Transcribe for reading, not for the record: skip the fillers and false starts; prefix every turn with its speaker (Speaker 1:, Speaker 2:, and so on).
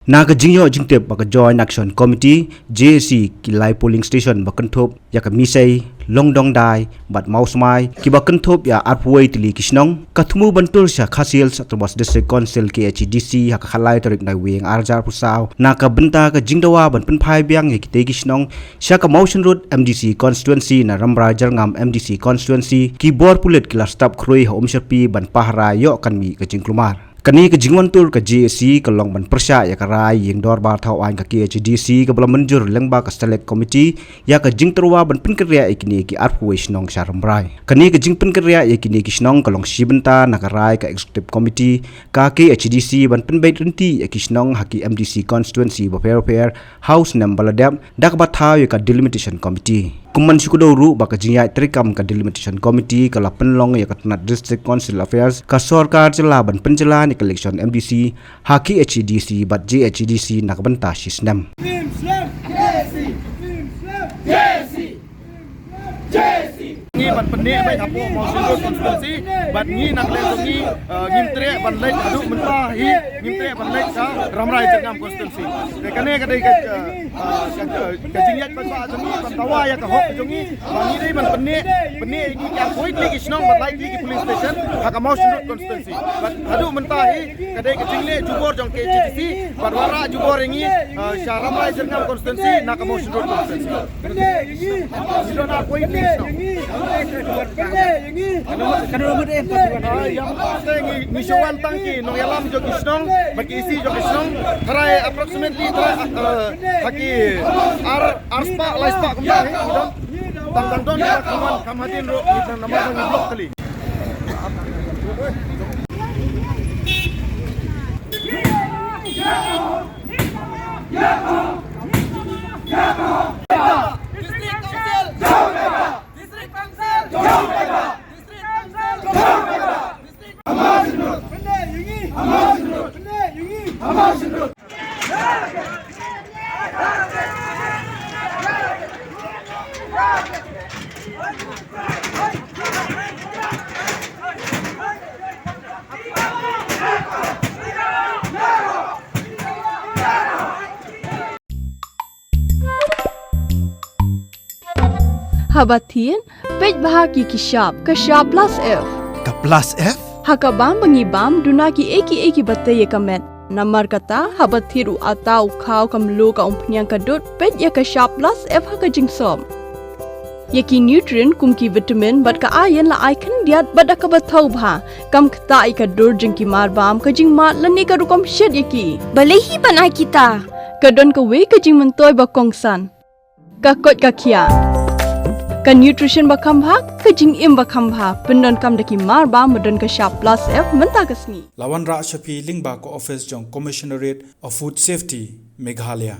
Speaker 1: naga jingyo jingtep baka joint action committee JAC kilai polling station bakanthop ya ka misai longdong dai bat mausmai ki bakanthop ya arpuai tili kisnong kathmu bantul sha khasil satrabas district council KHADC hak khalai tarik nai wing arjar pusau naka benta ka jingdawa ban penphai biang ya kite kisnong sha ka motion road MDC constituency na ramra jalngam MDC constituency ki bor pulit kila stop khroi hom sharpi ban pahra yo kan mi ka jingklumar kani ke jingwan tur ke JAC ke long ban persya ya karai yang dor bar thau an ke KHADC ke belum menjur lengba ke select committee ya ke jing terwa ban penkerya ikini ki arpui snong sarambrai kani ke jing penkerya ikini ki snong ke long sibenta na karai ke executive committee ka KHADC ban penbait renti ya ki snong haki MDC constituency fair house nam baladap dak bathau ya ke delimitation committee kuman syukudoru baka jingyai trikam ka delimitation committee kala penlong ya katnat district council affairs ka sarkar jela ban penjela ni election MDC haki HADC bat JHADC nak benta sistem
Speaker 2: ni ban penik baik apu motion road constituency ban ni nak le ni ngimtre ban lek adu mentah hi ngimtre ban lek sa ramrai jengam constituency kane kadai ke jingyat ban ba jemi ban tawa ya ka hok jongi ban ni dei ban penik ni ki apoi klik isnong ban like klik police station hak motion road constituency ban adu mentah hi kadai ke jingle jubor jong ke JTC ban wara jubor ni sa ramrai jengam constituency nak motion road constituency sidon apoi klik isnong yang Mishawan tangki Nongïalam jo kisnong bagi isi jo kisnong try approximately haki arspa laispa kembali tang don kamadin ro kita nama blok kali
Speaker 3: Habatin, pej bahagi kishap, kashap plus F.
Speaker 4: Ka plus F?
Speaker 3: Hakabam bangibam dunaki eki batay kamet. Namar kata habathiru atau kau kamlu ka umpnyang kadut pej ya kashap plus F hakajingsom. Yaki nutrient kumki vitamin bat ka iron la icon diat bat akabathau bha kam kata ikadur jengki marbam kajing mat lani ka rukom shed yaki.
Speaker 5: Balehi banai kita.
Speaker 3: Kadon ka we kajing mentoy bakongsan. Kakot kakia. Ka nutrition bakam bha kajing im bakam bha pendon kam daki marba medon ka sharp plus F menta kasni
Speaker 4: Lawan Ra Shapi Lingba ko office jong commissionerate of food safety Meghalaya